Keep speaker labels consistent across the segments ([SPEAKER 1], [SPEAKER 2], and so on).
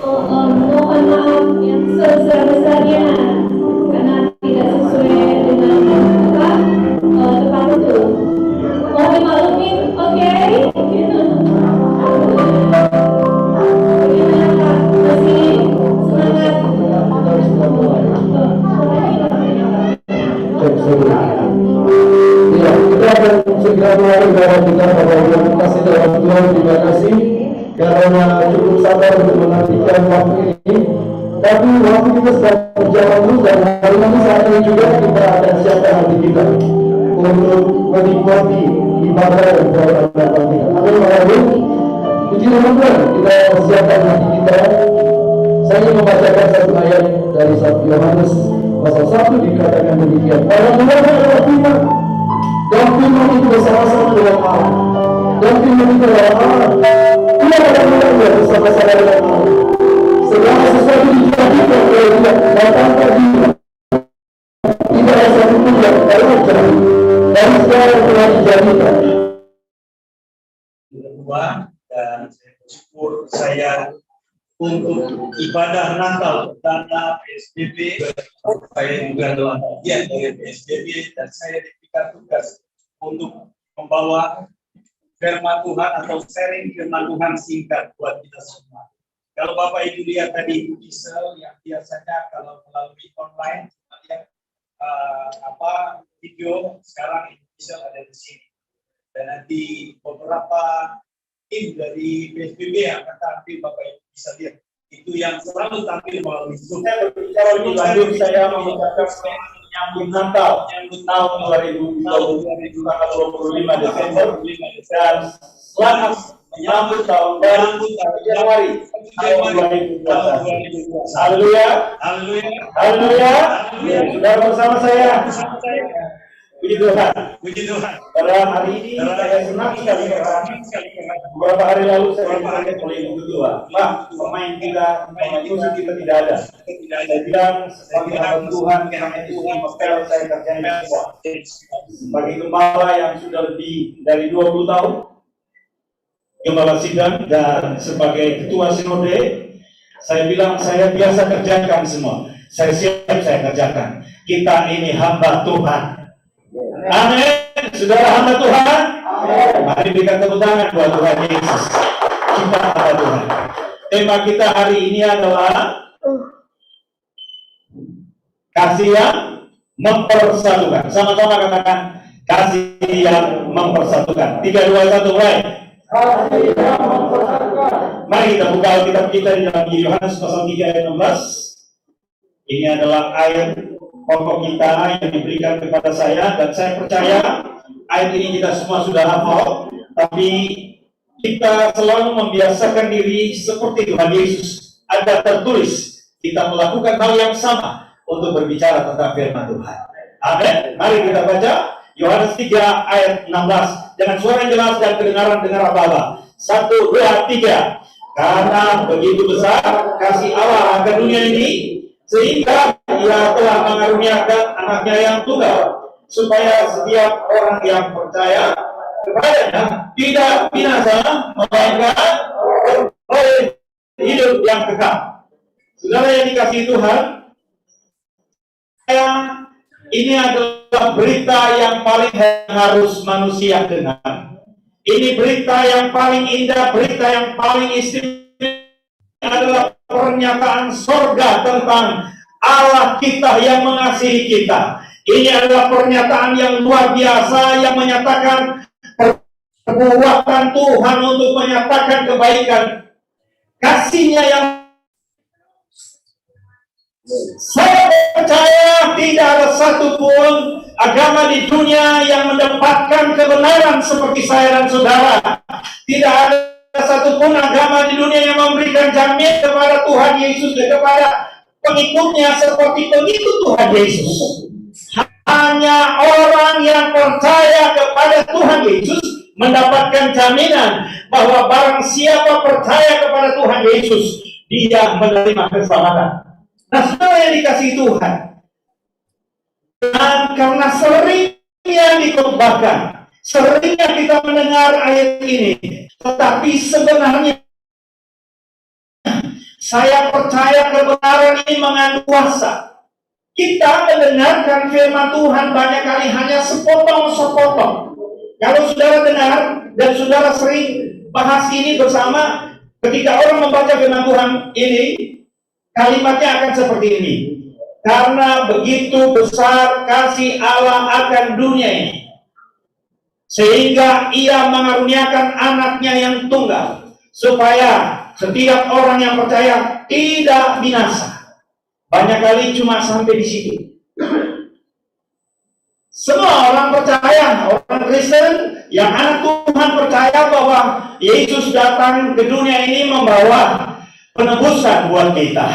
[SPEAKER 1] Mohon maaf yang sebesar-besarnya karena tidak sesuai dengan tepat itu. Mohon dimaklumin, oke? Bagaimana Pak? Masih semangat?
[SPEAKER 2] Ya, kita akan segera mulai ibadah kita pada yang kasih dalam Tuhan. Terima kasih karena cukup sabar untuk menantikan waktu ini. Tapi waktu kita sedang berjalan terus dan hari ini saat ini juga kita akan siapkan hati kita untuk menikmati ibadah dan perbuatan kita. Amin. Amin. Puji Tuhan, kita siapkan hati kita. Saya ingin membacakan satu ayat dari 1 Yohanes pasal 1 dikatakan demikian. Pada mulanya adalah firman, dan firman itu bersama-sama dengan Allah, dan firman itu adalah Allah. Ia pada mulanya bersama-sama dengan Allah. Segala sesuatu dijadikan oleh Dia, dan tanpa Dia tidak ada satu pun yang terjadi dari segala yang telah dijadikan.
[SPEAKER 3] Dan saya bersyukur saya untuk ibadah Natal dana PSBB. Saya juga adalah bagian dari PSBB dan saya diberikan tugas untuk membawa firman Tuhan atau sharing firman Tuhan singkat buat kita semua. Kalau Bapak Ibu lihat tadi Ibu Gisel yang biasanya kalau melalui online lihat video, sekarang Ibu Gisel ada di sini. Dan nanti beberapa tim dari PSBB yang akan tampil, Bapak Ibu bisa lihat. Itu yang selalu tampil melalui Zoom. Saya berbicara lebih lanjut, saya mengucapkan selamat menyambut Natal tahun 2020 tanggal 25 Desember dan selamat menyambut tahun baru Januari tahun 2021. Haleluya. Haleluya. Sudah bersama saya. Puji Tuhan. Puji Tuhan. Pada hari ini saya senang sekali karena beberapa hari lalu saya dipanggil oleh Ibu Ketua. Pak, pemain musik kita tidak ada. Saya bilang sebagai hamba Tuhan, karena itu mepel saya kerjain semua. Sebagai gembala yang sudah lebih dari 20 tahun, gembala sidang dan sebagai ketua sinode, saya bilang saya biasa kerjakan semua. Saya siap saya kerjakan. Kita ini hamba Tuhan. Amin. Saudara hamba Tuhan. Amin. Mari berikan tepuk tangan buat Tuhan Yesus. Kita hamba Tuhan. Tema kita hari ini adalah kasih yang mempersatukan. Sama-sama katakan kasih yang mempersatukan. 3, 2, 1 mulai. Kasih yang mempersatukan. Mari kita buka Alkitab kita di dalam Yohanes pasal 3 ayat 16. Ini adalah ayat pokok kita yang diberikan kepada saya, dan saya percaya ayat ini kita semua sudah hafal, tapi kita selalu membiasakan diri seperti Tuhan Yesus. Ada tertulis kita melakukan hal yang sama untuk berbicara tentang firman Tuhan. Amin. Mari kita baca Yohanes 3 ayat 16 dengan suara yang jelas dan kedengaran dengar apa-apa. 1, 2, 3. Karena begitu besar kasih Allah akan dunia ini, sehingga Ia telah mengaruniakan anaknya yang tunggal, supaya setiap orang yang percaya kepadanya tidak binasa, melainkan beroleh hidup yang kekal. Saudara yang dikasihi Tuhan, ini adalah berita yang paling harus manusia dengar. Ini berita yang paling indah, berita yang paling istimewa, adalah pernyataan sorga tentang Allah kita yang mengasihi kita. Ini adalah pernyataan yang luar biasa yang menyatakan perbuatan Tuhan untuk menyatakan kebaikan kasih-Nya yang saya percaya tidak ada satupun agama di dunia yang mendapatkan kebenaran seperti saya dan saudara. Tidak ada satupun agama di dunia yang memberikan jamin kepada Tuhan Yesus dan kepada pengikutnya seperti pengikut Tuhan Yesus. Hanya orang yang percaya kepada Tuhan Yesus mendapatkan jaminan bahwa barang siapa percaya kepada Tuhan Yesus, dia menerima keselamatan. Nah, saudara yang dikasihi Tuhan, dan karena seringnya dikhotbahkan, seringnya kita mendengar ayat ini, tetapi sebenarnya
[SPEAKER 4] Saya percaya kebenaran ini mengandung kuasa. Kita mendengarkan firman Tuhan banyak kali hanya sepotong-sepotong. Kalau saudara dengar dan saudara sering bahas ini bersama, ketika orang membaca firman Tuhan ini, kalimatnya akan seperti ini. Karena begitu besar kasih Allah akan dunia ini, sehingga ia mengaruniakan anaknya yang tunggal, supaya setiap orang yang percaya tidak binasa. Banyak kali cuma sampai di situ. Semua orang percaya, orang Kristen yang anak Tuhan percaya bahwa Yesus datang ke dunia ini membawa penebusan buat kita,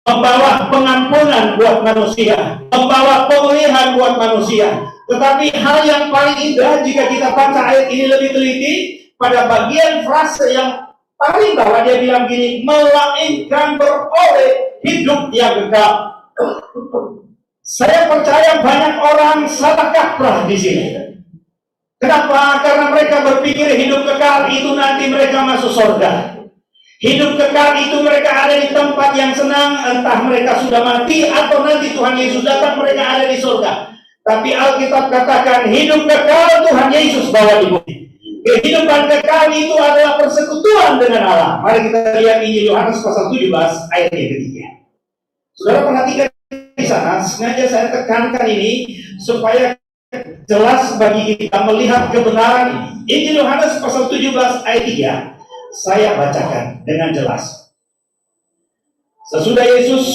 [SPEAKER 4] membawa pengampunan buat manusia, membawa pemulihan buat manusia. Tetapi hal yang paling indah jika kita baca ayat ini lebih teliti, pada bagian frase yang paling bawah dia bilang gini, melainkan beroleh hidup yang kekal. Saya percaya banyak orang salah kaprah di sini. Kenapa? Karena mereka berpikir hidup kekal itu nanti mereka masuk surga. Hidup kekal itu mereka ada di tempat yang senang, entah mereka sudah mati atau nanti Tuhan Yesus datang mereka ada di surga. Tapi Alkitab katakan hidup kekal Tuhan Yesus bawa di bumi. Kehidupan kekal itu adalah persekutuan dengan Allah. Mari kita lihat Injil Yohanes pasal 17 ayat yang ketiga. Saudara perhatikan di sana, sengaja saya tekankan ini supaya jelas bagi kita melihat kebenaran ini. Injil Yohanes pasal 17 ayat 3 saya bacakan dengan jelas. Sesudah Yesus,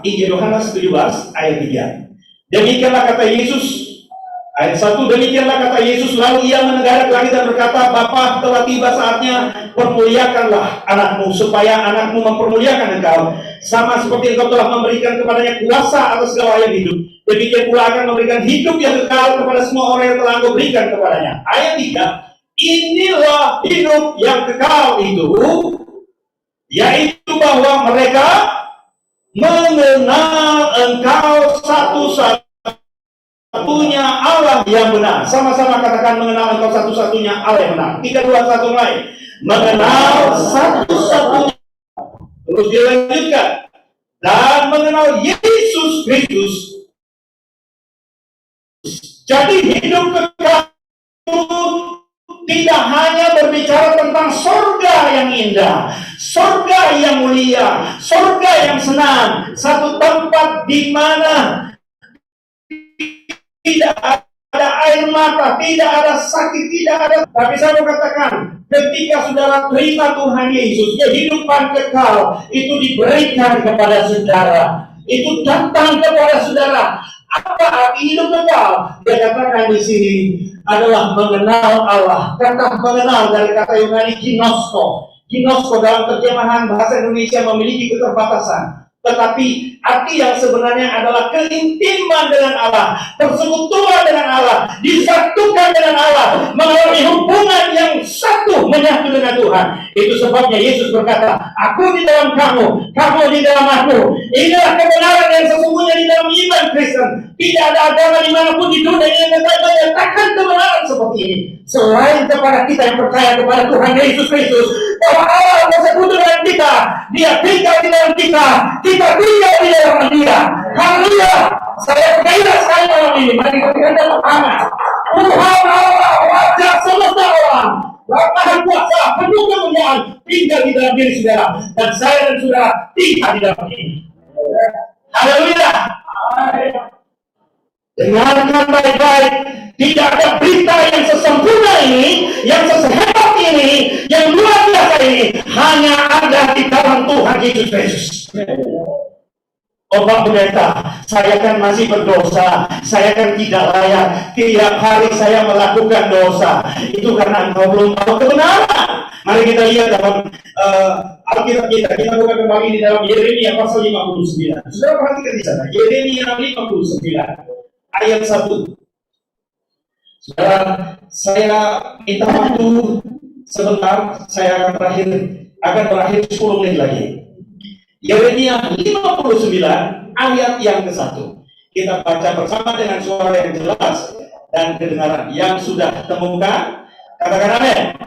[SPEAKER 4] Injil Yohanes 17 ayat 3. Demikianlah kata Yesus, ayat 1, demikianlah kata Yesus, lalu ia menengadah ke langit dan berkata, Bapa, telah tiba saatnya, permuliakanlah anakmu, supaya anakmu mempermuliakan engkau, sama seperti engkau telah memberikan kepadanya kuasa atas segala yang hidup. Demikian pula akan memberikan hidup yang kekal kepada semua orang yang telah engkau berikan kepadanya. Ayat 3, inilah hidup yang kekal itu, yaitu bahwa mereka mengenal engkau satu-satunya Allah yang benar. Sama-sama katakan mengenal engkau satu-satunya Allah yang benar. 3, 2, 1 mulai. Mengenal satu-satunya. Terus dilanjutkan. Dan mengenal Yesus Kristus. Jadi hidup kekal itu tidak hanya berbicara tentang surga yang indah, surga yang mulia, surga yang senang, satu tempat di mana tidak ada air mata, tidak ada sakit, tidak ada. Tapi saya mau katakan, ketika saudara terima Tuhan Yesus, kehidupan kekal itu diberikan kepada saudara, itu datang kepada saudara. Apa arti hidup kekal? Dia katakan di sini adalah mengenal Allah. Kata mengenal dari kata Yunani ginosko. Ginosko dalam terjemahan bahasa Indonesia memiliki keterbatasan. Tetapi arti yang sebenarnya adalah keintiman dengan Allah, persekutuan dengan Allah, disatukan dengan Allah, mengalami hubungan yang satu, menyatu dengan Tuhan. Itu sebabnya Yesus berkata, aku di dalam kamu, kamu di dalam aku. Inilah kebenaran yang sesungguhnya di dalam iman Kristen. Tidak ada agama dimanapun di dunia yang menyatakan kebenaran seperti ini, selain kepada kita yang percaya kepada Tuhan Yesus Kristus, bahwa Allah bersekutu dengan kita, Dia tinggal di dalam kita tinggal di dalam Dia. Haleluya! Saya percaya sekali malam ini. Mari kita katakan bersama, Tuhan Allah, wajah semesta alam, Maha Kuasa, penuh kemuliaan, tinggal di dalam diri saudara, dan saya dan saudara tinggal di dalam ini. Haleluya! Dengarkan baik-baik, tidak ada berita yang sesempurna ini, yang sehebat ini, yang luar biasa ini, hanya ada di dalam Tuhan Yesus Kristus. Oh Pak Pendeta, saya kan masih berdosa, saya kan tidak layak, tiap hari saya melakukan dosa. Itu karena engkau belum tahu kebenaran. Mari kita lihat dalam Alkitab kita buka kembali di dalam Yeremia pasal 59. Saudara perhatikan di sana, Yeremia 59 ayat 1. Saudara, saya minta waktu sebentar, saya akan berakhir 10 menit lagi. Yeremia 59 ayat yang ke-1. Kita baca bersama dengan suara yang jelas dan kedengaran. Yang sudah temukan, katakan amin.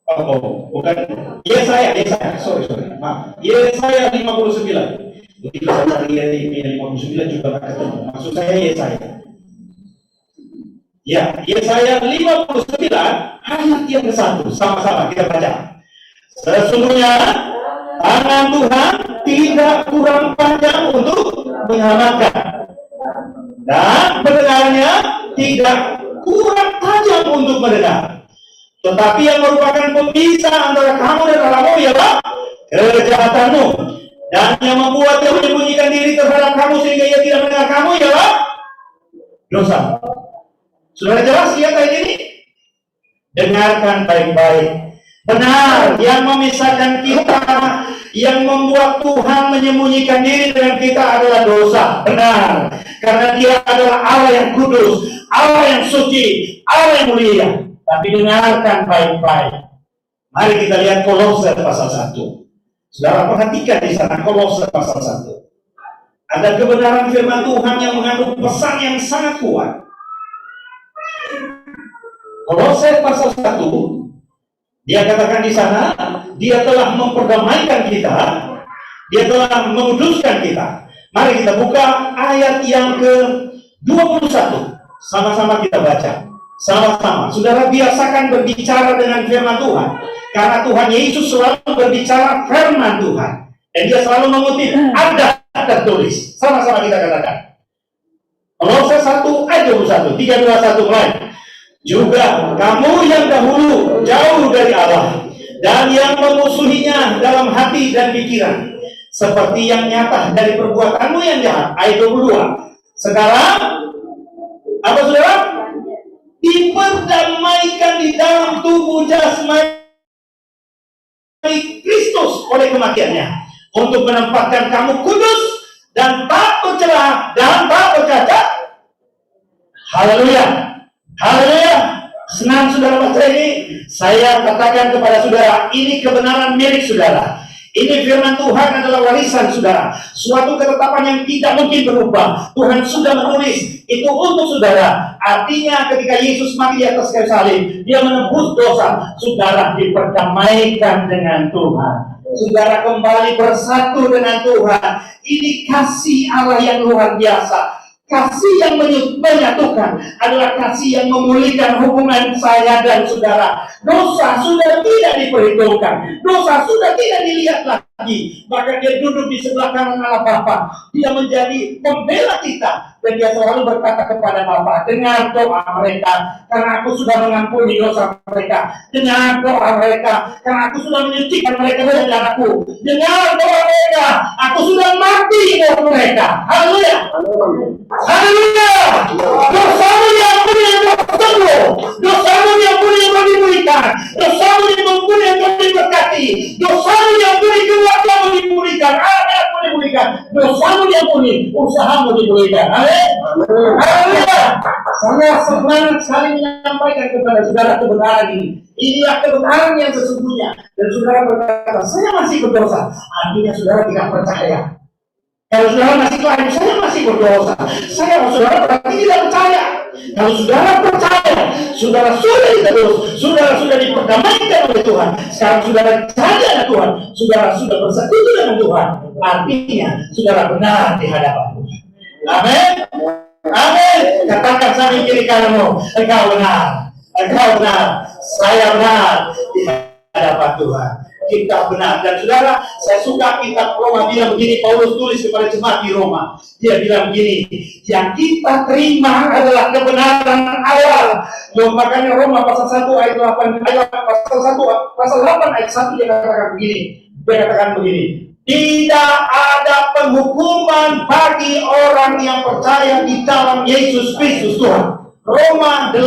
[SPEAKER 4] Oh, bukan. Yesaya, sorry, maaf. Yesaya 59. Begitu saya cari 59 juga nggak ketemu. Maksud saya Yesaya. Ya, Yesaya 59 ayat yang ke-1. Sama-sama kita baca. Sesungguhnya tangan Tuhan tidak kurang panjang untuk menyelamatkan, dan pendengarannya tidak kurang tajam untuk mendengar. Tetapi yang merupakan pemisah antara kamu dan Allahmu ialah kejahatanmu, dan yang membuat dia menyembunyikan diri terhadap kamu sehingga ia tidak mendengar kamu ialah dosa. Sudah jelas lihat ayat ini? Dengarkan baik-baik. Benar, yang memisahkan kita, yang membuat Tuhan menyembunyikan diri dengan kita adalah dosa. Benar, karena Dia adalah Allah yang kudus, Allah yang suci, Allah yang mulia. Tapi dengarkan baik-baik. Mari kita lihat Kolose pasal 1. Saudara perhatikan di sana Kolose pasal 1. Ada kebenaran firman Tuhan yang mengandung pesan yang sangat kuat. Kolose pasal 1, dia katakan di sana, Dia telah memperdamaikan kita, Dia telah menguduskan kita. Mari kita buka ayat yang ke-21. Sama-sama kita baca. Sama-sama. Saudara biasakan berbicara dengan firman Tuhan, karena Tuhan Yesus selalu berbicara firman Tuhan, dan Dia selalu mengutip ada tertulis. Sama-sama kita katakan. Kolose 1 ayat 21. 3, 2, 1 mulai. Juga kamu yang dahulu jauh dari Allah dan yang memusuhinya dalam hati dan pikiran, seperti yang nyata dari perbuatanmu yang jahat. Ayat 22. Sekarang apa saudara? Diperdamaikan di dalam tubuh jasmani Kristus oleh kematiannya, untuk menempatkan kamu kudus dan tak bercelah dan tak bercacat. Haleluya. Haleluya. Senang saudara baca ini. Saya katakan kepada saudara, ini kebenaran milik saudara. Ini firman Tuhan adalah warisan saudara. Suatu ketetapan yang tidak mungkin berubah. Tuhan sudah menulis itu untuk saudara. Artinya ketika Yesus mati di atas kayu salib, Dia menebus dosa. Saudara diperdamaikan dengan Tuhan. Saudara kembali bersatu dengan Tuhan. Ini kasih Allah yang luar biasa. Kasih yang menyatukan adalah kasih yang memulihkan hubungan saya dan saudara. Dosa sudah tidak diperhitungkan, dosa sudah tidak dilihat lagi. Bahkan Dia duduk di sebelah kanan Allah Bapa. Dia menjadi pembela kita, dan Dia selalu berkata kepada Bapa, dengar doa mereka, karena aku sudah mengampuni dosa mereka. Dengar doa mereka, karena aku sudah menyucikan mereka dari darahku. Dengar doa mereka, aku sudah mati untuk mereka. Haleluya. Haleluya. Dosamu diampuni yang sembuh, dosamu diampuni yang dipulihkan, dosamu diampuni yang diberkati, dosamu diampuni keluargamu dipulihkan, anak-anakmu dipulihkan, dosamu diampuni, usahamu dipulihkan. Haleluya. Saya senang sekali menyampaikan kepada saudara kebenaran ini. Inilah kebenaran yang sesungguhnya. Dan saudara berkata, saya masih berdosa. Artinya saudara tidak percaya. Kalau saudara masih klaim, saya masih berdosa, saudara berarti tidak percaya. Kalau saudara percaya, saudara sudah ditebus, saudara sudah diperdamaikan oleh Tuhan. Sekarang saudara percaya dengan Tuhan, saudara sudah bersatu dengan Tuhan. Artinya saudara benar di hadapan Tuhan. Amin. Amin. Katakan sambil kiri kananmu, engkau benar, engkau benar, saya benar di hadapan Tuhan. Kita benar. Dan saudara, saya suka kitab Roma bilang begini, Paulus tulis kepada jemaat di Roma. Dia bilang begini, yang kita terima adalah kebenaran awal. Makanya Roma pasal 1 ayat 8, pasal 8 ayat 1 dia katakan begini. Dia katakan begini, tidak ada penghukuman bagi orang yang percaya di dalam Yesus Kristus Tuhan. Roma 8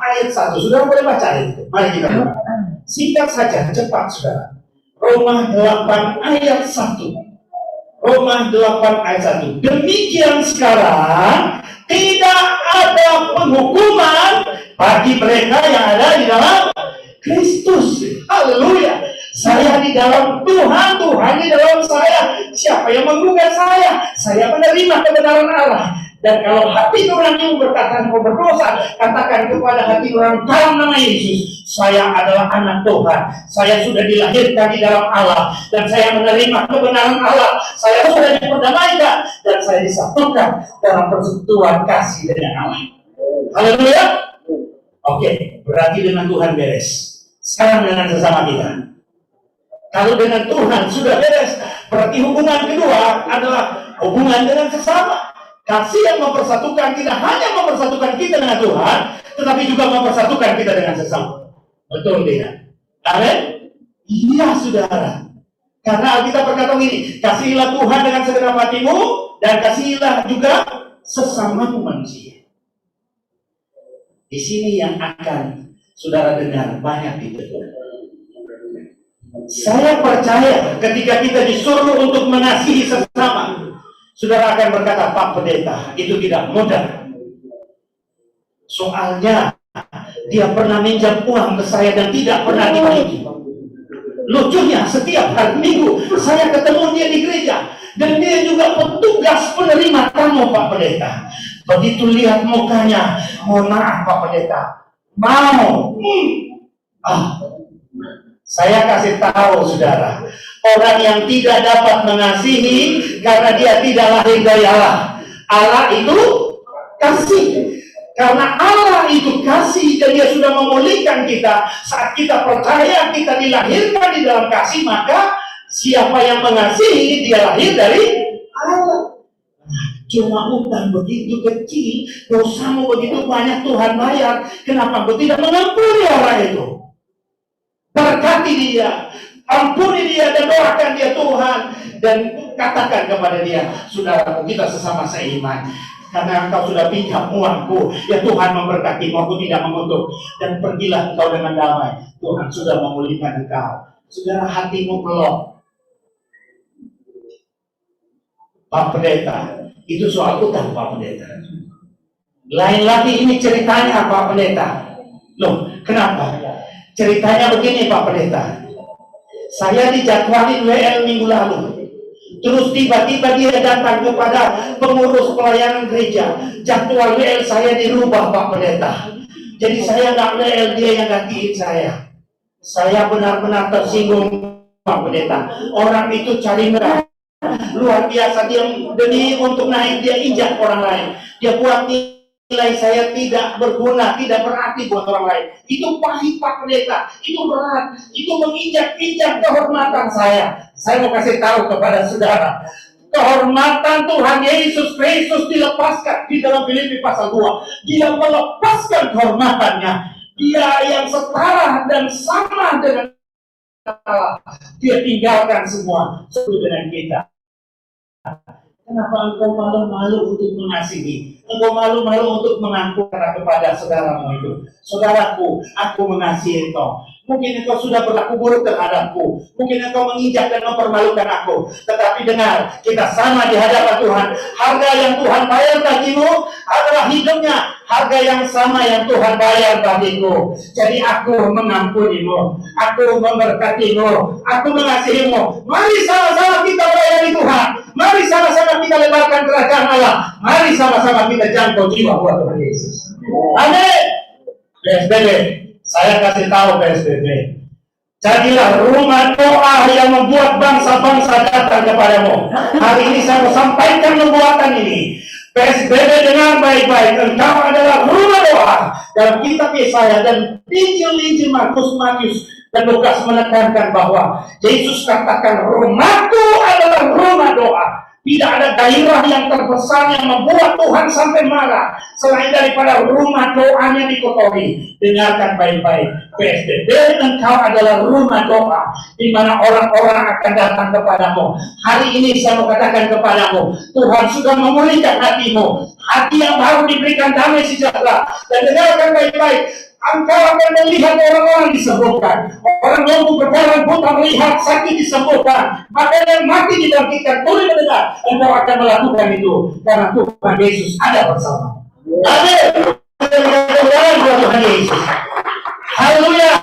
[SPEAKER 4] ayat 1. Saudara boleh baca itu. Mari kita baca. Singkat saja, cepat saudara. Roma 8 ayat 1. Roma 8 ayat 1. Demikian sekarang tidak ada penghukuman bagi mereka yang ada di dalam Kristus. Haleluya. Saya di dalam Tuhan, Tuhan di dalam saya. Siapa yang menggugat saya? Saya menerima kebenaran Allah. Dan kalau hati nurani berkata engkau berdosa, katakan kepada hati nurani dalam nama Yesus, saya adalah anak Tuhan, saya sudah dilahirkan di dalam Allah, dan saya menerima kebenaran Allah, saya sudah diperdamaikan, dan saya disatukan dalam persekutuan kasih dengan Allah. Haleluya. Oke, berarti dengan Tuhan beres. Sekarang dengan sesama kita. Kalau dengan Tuhan sudah beres, berarti hubungan kedua adalah hubungan dengan sesama. Kasih yang mempersatukan tidak hanya mempersatukan kita dengan Tuhan, tetapi juga mempersatukan kita dengan sesama. Betul tidak? Amin? Iya, saudara. Karena Alkitab berkata ini, kasihilah Tuhan dengan segenap hatimu, dan kasihilah juga sesamamu manusia. Di sini yang akan saudara dengar banyak ditegur. Saya percaya ketika kita disuruh untuk mengasihi sesama, saudara akan berkata, Pak Pendeta, itu tidak mudah. Soalnya dia pernah minjam uang ke saya dan tidak pernah dibagi. Lucunya, setiap hari Minggu saya ketemu dia di gereja, dan dia juga petugas penerima tamu, Pak Pendeta. Begitu lihat mukanya, mohon maaf Pak Pendeta, mau. Saya kasih tahu saudara, orang yang tidak dapat mengasihi karena dia tidak lahir dari Allah. Allah itu kasih. Karena Allah itu kasih dan dia sudah memulihkan kita. Saat kita percaya kita dilahirkan di dalam kasih, maka siapa yang mengasihi dia lahir dari Allah. Cuma utang begitu kecil, dosamu begitu banyak Tuhan bayar. Kenapa engkau tidak mengampuni orang itu? Berkati dia, ampuni dia dan doakan dia Tuhan, dan katakan kepada dia, saudaraku, kita sesama seiman. Karena engkau sudah pinjam uangku, ya Tuhan memberkati, aku tidak mengutuk, dan pergilah engkau dengan damai. Tuhan sudah memulihkan engkau. Saudara, hatimu pelok. Pak Pendeta, itu soal utang Pak Pendeta. Lain lagi ini ceritanya Pak Pendeta. Loh, kenapa? Ceritanya begini Pak Pendeta. Saya dijadwalin WL minggu lalu. Terus tiba-tiba dia datang kepada pengurus pelayanan gereja. Jadwal WL saya dirubah Pak Pendeta. Jadi saya nggak WL, dia yang gantiin saya. Saya benar-benar tersinggung Pak Pendeta. Orang itu cari merah. Luar biasa, dia demi untuk naik dia injak orang lain. Dia buat nilai saya tidak berguna, tidak berarti buat orang lain. Itu pahit Pak Pendeta, itu berat, itu menginjak-injak kehormatan saya. Saya mau kasih tahu kepada saudara, kehormatan Tuhan Yesus Kristus dilepaskan di dalam Filipi pasal 2. Dia melepaskan kehormatannya. Dia yang setara dan sama dengan Allah. Dia tinggalkan semua seperti dengan kita. Kenapa engkau malu-malu untuk mengasihi? Engkau malu-malu untuk mengampuni kepada saudaramu itu. Saudaraku, aku mengasihi engkau. Mungkin engkau sudah berlaku buruk terhadapku. Mungkin engkau menginjak dan mempermalukan aku. Tetapi dengar, kita sama di hadapan Tuhan. Harga yang Tuhan bayar bagimu adalah hidupnya. Harga yang sama yang Tuhan bayar bagiku. Jadi aku mengampunimu, aku memberkatimu, aku mengasihimu. Mari sama-sama kita melayani Tuhan. Mari sama-sama kita lebarkan kerajaan Allah. Mari sama-sama kita jangkau jiwa buat Tuhan Yesus. Amin. PSBB, saya kasih tahu PSBB. Jadilah rumah doa yang membuat bangsa-bangsa datang kepadamu. Hari ini saya mau sampaikan nubuatan ini. PSBB dengar baik-baik, engkau adalah rumah doa. Dalam kitab Yesaya dan Injil Markus, Matius dan Lukas menekankan bahwa Yesus katakan rumahku adalah rumah doa. Tidak ada gairah yang terbesar yang membuat Tuhan sampai marah selain daripada rumah doanya dikotori. Dengarkan baik-baik, PSBB engkau adalah rumah doa di mana orang-orang akan datang kepadamu. Hari ini saya mau katakan kepadamu, Tuhan sudah memulihkan hatimu, hati yang baru diberikan damai sejahtera. Dan dengarkan baik-baik, engkau akan melihat orang-orang disembuhkan, orang lumpuh berjalan, buta melihat, sakit disembuhkan, maka yang mati dibangkitkan. Tuli mendengar, engkau akan melakukan itu karena Tuhan Yesus ada bersama. Amin. Tuhan Yesus. Haleluya.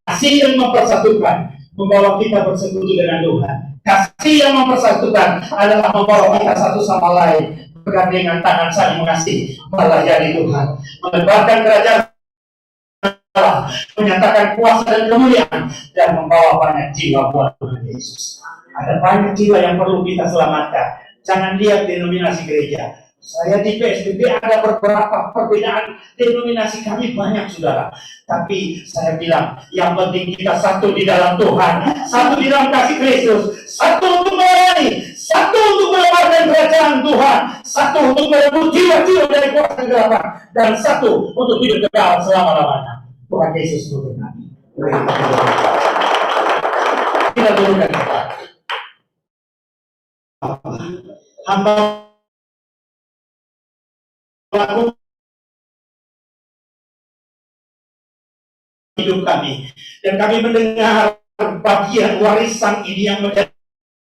[SPEAKER 4] Kasih yang mempersatukan membawa kita bersekutu dengan Tuhan. Kasih yang mempersatukan adalah membawa kita satu sama lain bergandengan tangan saling mengasihi, melayani Tuhan, menebarkan kerajaan menyatakan kuasa dan kemuliaan, dan membawa banyak jiwa buat Tuhan Yesus. Ada banyak jiwa yang perlu kita selamatkan. Jangan lihat denominasi gereja. Saya di PSBB ada beberapa perbedaan denominasi, kami banyak saudara. Tapi saya bilang, yang penting kita satu di dalam Tuhan, satu di dalam kasih Kristus, satu untuk melayani, satu untuk melebarkan kerajaan Tuhan, satu untuk merebut jiwa-jiwa dari kuasa kegelapan, dan satu untuk hidup kekal selama-lamanya. Tuhan Yesus berkati. Kita turunkan kita. Hamba melakukan hidup kami, dan kami mendengar bagian warisan ini yang menjadi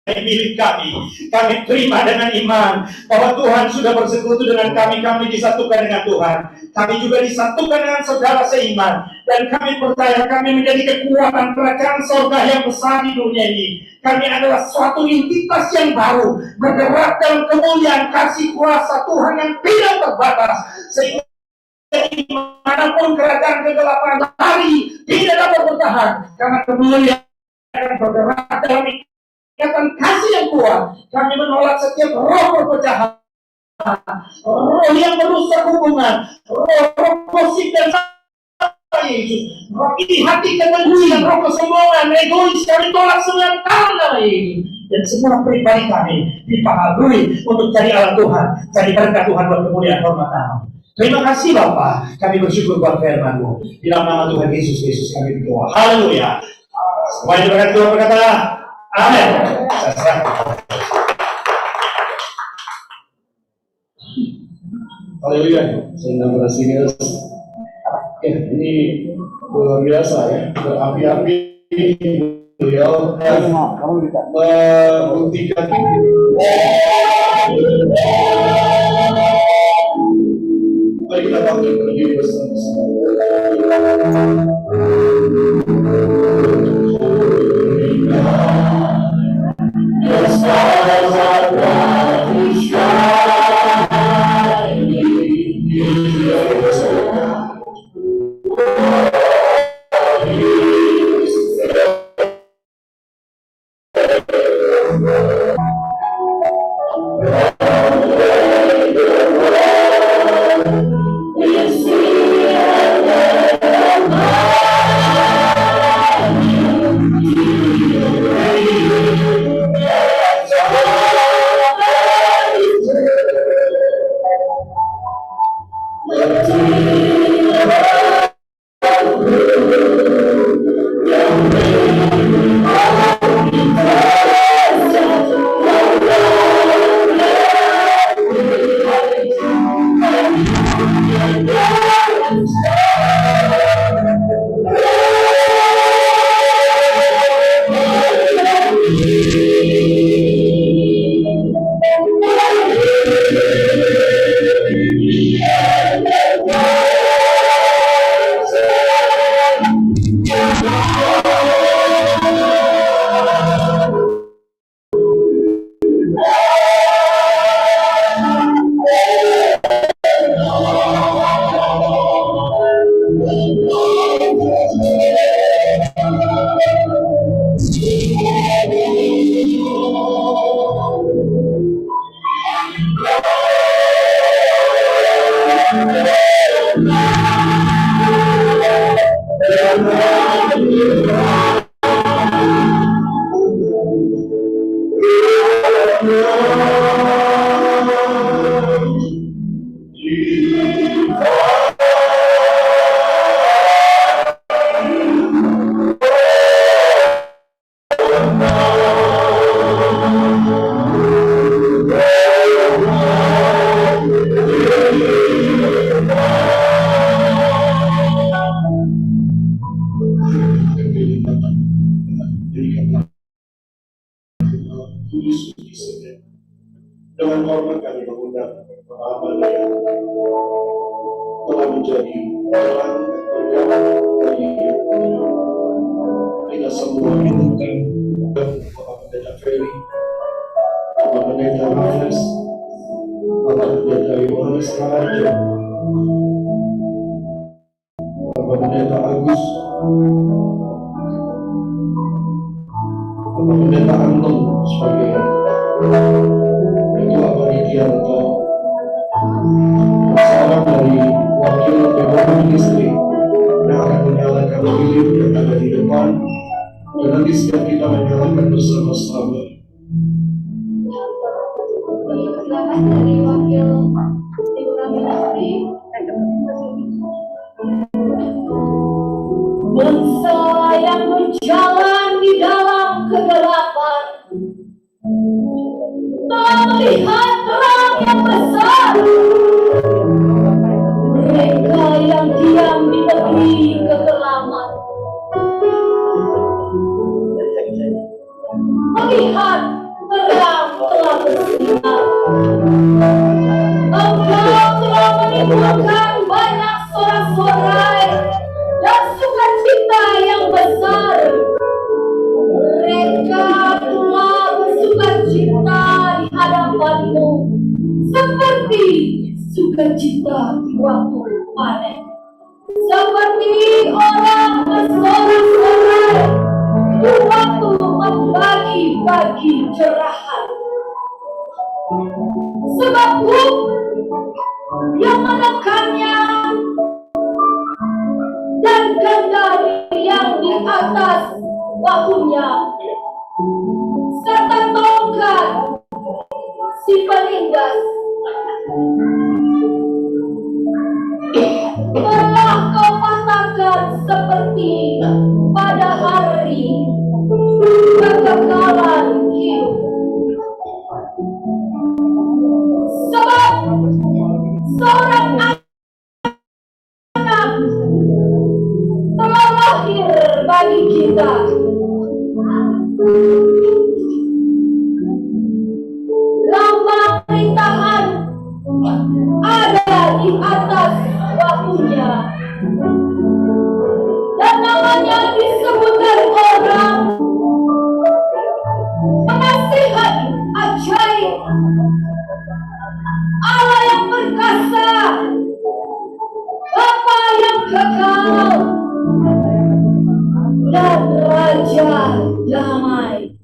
[SPEAKER 4] milik kami. Kami terima dengan iman bahwa Tuhan sudah bersekutu dengan kami. Kami disatukan dengan Tuhan. Kami juga disatukan dengan saudara seiman, dan kami percaya kami menjadi kekuatan kerajaan surga yang besar di dunia ini. Kami adalah suatu entitas yang baru, bergerak dalam kemuliaan kasih kuasa Tuhan yang tidak terbatas, sehingga dimanapun kerajaan kegelapan lari tidak dapat bertahan, karena kemuliaan bergerak dalam ikatan kasih yang kuat. Kami menolak setiap roh perpecahan, roh yang merusak hubungan, roh gosip dan Yesus, roh iri hati kebencian, roh kesombongan, egois. Kami tolak semua nama Yesus, dan semua pribadi kami dipakai untuk cari Allah Tuhan, cari berkat Tuhan buat kemuliaan hormat nama. Terima kasih Bapa, kami bersyukur buat firman-Mu. Di dalam nama Tuhan Yesus Kristus kami berdoa. Haleluya. Semua yang berkat Tuhan berkata, amin. Saya serahkan.
[SPEAKER 2] Haleluya. Saya kasih ini luar biasa ya, berapi-api beliau membuktikan mari kita panggil berdiri bersama-sama. Dengan hormat kami mengundang pemahaman yang telah menjadi jalan berkat bagi kita semua. Bapak Pendeta Ferry, Bapak Pendeta Raffles, Bapak Pendeta Yohanes Raharjo, Bapak Pendeta Agus, Bapak Pendeta Anton sebagai ketua panitia atau seorang dari wakil dewan ministry yang akan menyalakan lilin yang ada di depan, dan nanti setiap kita menyalakan bersama-sama.
[SPEAKER 1] Silakan dari wakil dewan ministry. Bangsa yang berjalan di dalam kegelapan telah melihat terang yang besar. Mereka yang diam di negeri kekelaman melihat terang telah bersinar. Engkau telah menimbulkan banyak sorak-sorai dan sukacita yang besar. Mereka telah bersukacita di hadapanmu seperti sukacita di waktu panen, seperti orang bersorak-sorai di waktu membagi-bagi cerahan. Sebab Buk yang menekannya dan kendali yang di atas bahunya, serta tongkat si penindas telah kau patahkan seperti pada hari kekekalan hidup. Sebab seorang anak telah lahir bagi kita. Lambang perintahan ada di atas bahunya, dan namanya disebutkan orang penasihat ajaib, Allah yang perkasa, Bapa yang kekal, dan Raja damai.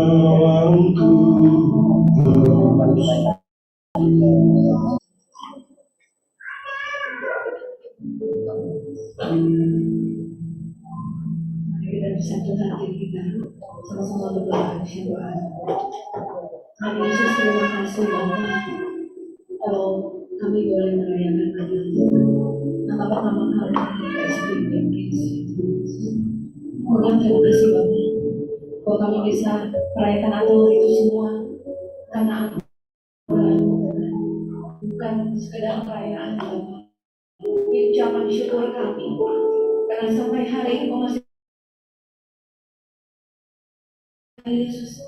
[SPEAKER 2] Lawanku terus.
[SPEAKER 1] Kita bersatu hati kita sama-sama berdoa doa. Kami Yesus, terima kasih Bapa, kalau kami boleh merayakan Natal. Nama pertama kali kita sebagai Tuhan, terima kasih Bapa, kalau kami bisa merayakan Natal itu semua karena bukan sekedar perayaan Bapa. Ini ucapan syukur kami karena sampai hari ini kau masih Yesus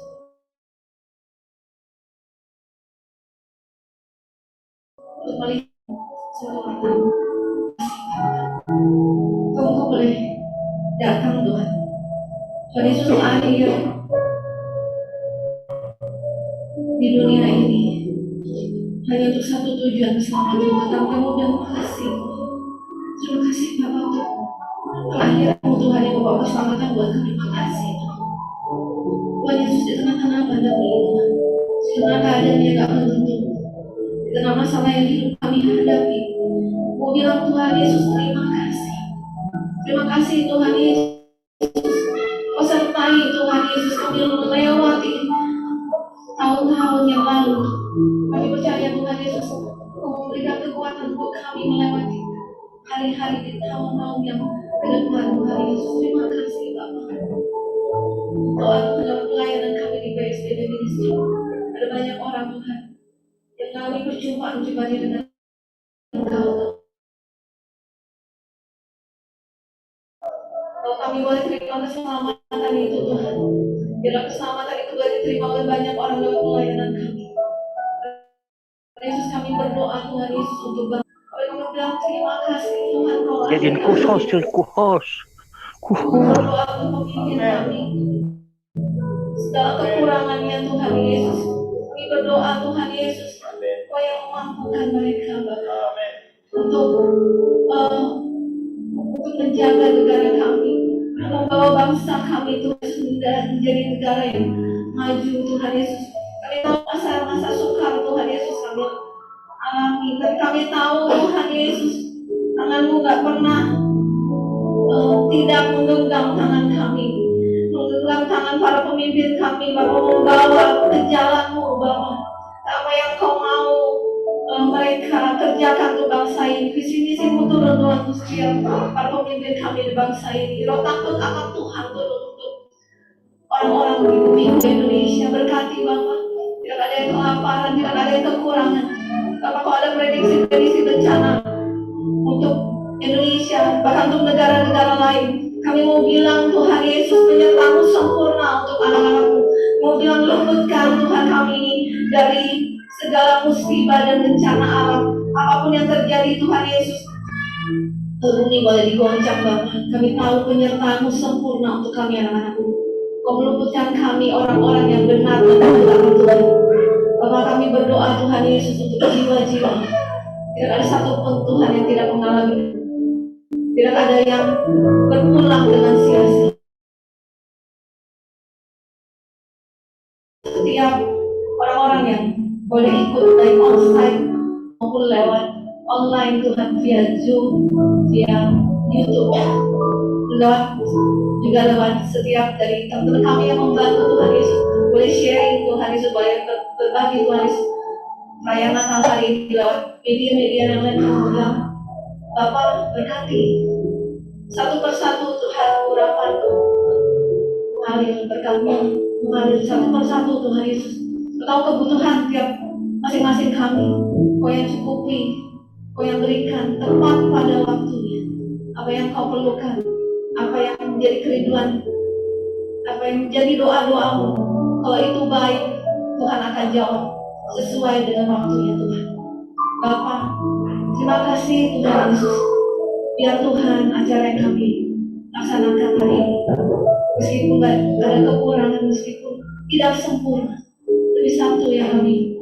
[SPEAKER 1] untuk melihat semua kau boleh datang Tuhan. Tuhan Yesus lahir di dunia ini hanya untuk satu tujuan, keselamatan umat kamu, dan terima kasih. Terima kasih Bapak untuk kelahiranmu Tuhan yang membawa keselamatan buat kami. Terima kasih Tuhan Yesus, di tengah-tengah pandemi Tuhan, di tengah keadaan yang gak menentu, di tengah masalah yang hidup kami hadapi, mau bilang Tuhan Yesus terima kasih. Terima kasih Tuhan Yesus, kau sertai Tuhan Yesus kami melewati tahun-tahun yang lalu. Kami percaya Tuhan Yesus kau memberikan kekuatan untuk kami melewati hari-hari di tahun-tahun yang ke depan. Tuhan Yesus, terima kasih Bapak. Doa dalam pelayanan kami di PSBB Ministry, ada banyak orang Tuhan yang kami perjumpaan dengan Engkau. Kalau kami boleh terima keselamatan itu Tuhan, biarlah keselamatan itu boleh diterima oleh banyak orang dalam pelayanan kami. Yesus, kami berdoa Tuhan Yesus untuk kami bilang terima kasih Tuhan kau
[SPEAKER 5] Jadiin kuhos.
[SPEAKER 1] berdoa untuk pemimpin kami, segala kekurangannya Tuhan Yesus. Kami berdoa Tuhan Yesus, kau yang memampukan mereka Bapak untuk menjaga negara kami, membawa bangsa kami Tuhan Yesus menjadi negara yang maju Tuhan Yesus. Kami tahu masa-masa sukar Tuhan Yesus kami alami, tapi kami tahu Tuhan Yesus tangan-Mu gak pernah tidak menggenggam tangan kami, menggenggam tangan para pemimpin kami, Bapak membawa ke jalan-Mu, Bapak. Apa yang Kau mau mereka kerjakan untuk bangsa ini, visi-misi-Mu turun Tuhan untuk setiap para pemimpin kami di bangsa ini. Roh takut akan Tuhan turun untuk orang-orang di bumi Indonesia. Berkati Bapak, tidak ada yang kelaparan, tidak ada yang kekurangan. Bapak, kalau ada prediksi bencana untuk Indonesia, bahkan untuk negara-negara lain, kami mau bilang Tuhan Yesus penyertaan-Mu sempurna untuk anak-anak-Mu. Mau bilang luputkan Tuhan kami ini dari segala musibah dan bencana alam. Apapun yang terjadi Tuhan Yesus, bumi boleh digoncang Bapak. Kami tahu penyertaan-Mu sempurna untuk kami anak-anak-Mu. Kau meluputkan kami orang-orang yang benar dan takut Tuhan. Bapak, kami berdoa Tuhan Yesus untuk jiwa-jiwa. Tidak ada satupun Tuhan yang tidak mengalami, tidak ada yang berpulang dengan sia-sia. Setiap orang-orang yang boleh ikut baik onsite maupun lewat online Tuhan, via Zoom, via YouTube, juga lewat setiap dari teman-teman kami yang membantu Tuhan Yesus, boleh sharing Tuhan Yesus, boleh berbagi Tuhan Yesus perayaan Natal hari ini lewat media-media yang lain. Bilang Bapak berkati satu persatu Tuhan, urapan mengalir berkami, mengalir satu persatu Tuhan Yesus. Tahu kebutuhan tiap masing-masing kami, Kau yang cukupi, Kau yang berikan tepat pada waktunya. Apa yang Kau perlukan, apa yang menjadi kerinduan, apa yang menjadi doa-doamu, kalau itu baik, Tuhan akan jawab sesuai dengan waktunya Tuhan. Bapak, terima kasih Tuhan Yesus. Biar Tuhan acara yang kami laksanakan hari ini, meskipun ada kekurangan, meskipun tidak sempurna, tapi satu yang kami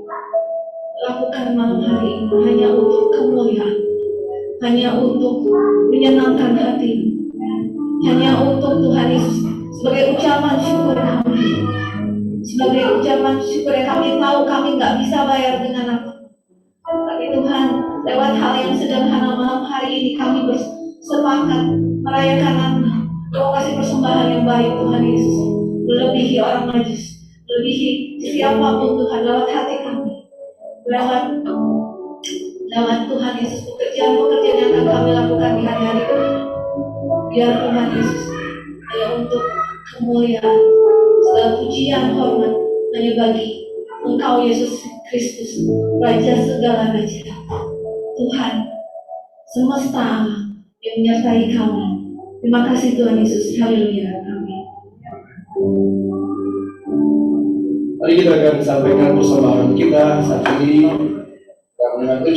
[SPEAKER 1] lakukan malam hari ini hanya untuk kemuliaan, hanya untuk menyenangkan hati, hanya untuk Tuhan Yesus, sebagai ucapan syukur kami, sebagai ucapan syukur yang kami tahu kami nggak bisa bayar dengan apa. Tapi Tuhan, lewat hal yang sederhana malam hari ini kami bersepakat merayakan Kau kasih persembahan yang baik Tuhan Yesus, melebihi orang najis, melebihi siapapun Tuhan, lewat hati kami, lewat Tuhan Yesus, pekerjaan-pekerjaan yang akan kami lakukan di hari-hari ini. Biar Tuhan Yesus hanya untuk kemuliaan, segala pujian, hormat hanya bagi Engkau Yesus Kristus, Raja segala raja, Tuhan semesta alam yang menyertai kami. Terima kasih Tuhan Yesus. Haleluya. Amin.
[SPEAKER 2] Mari kita akan sampaikan persembahan kita saat ini dengan ucapan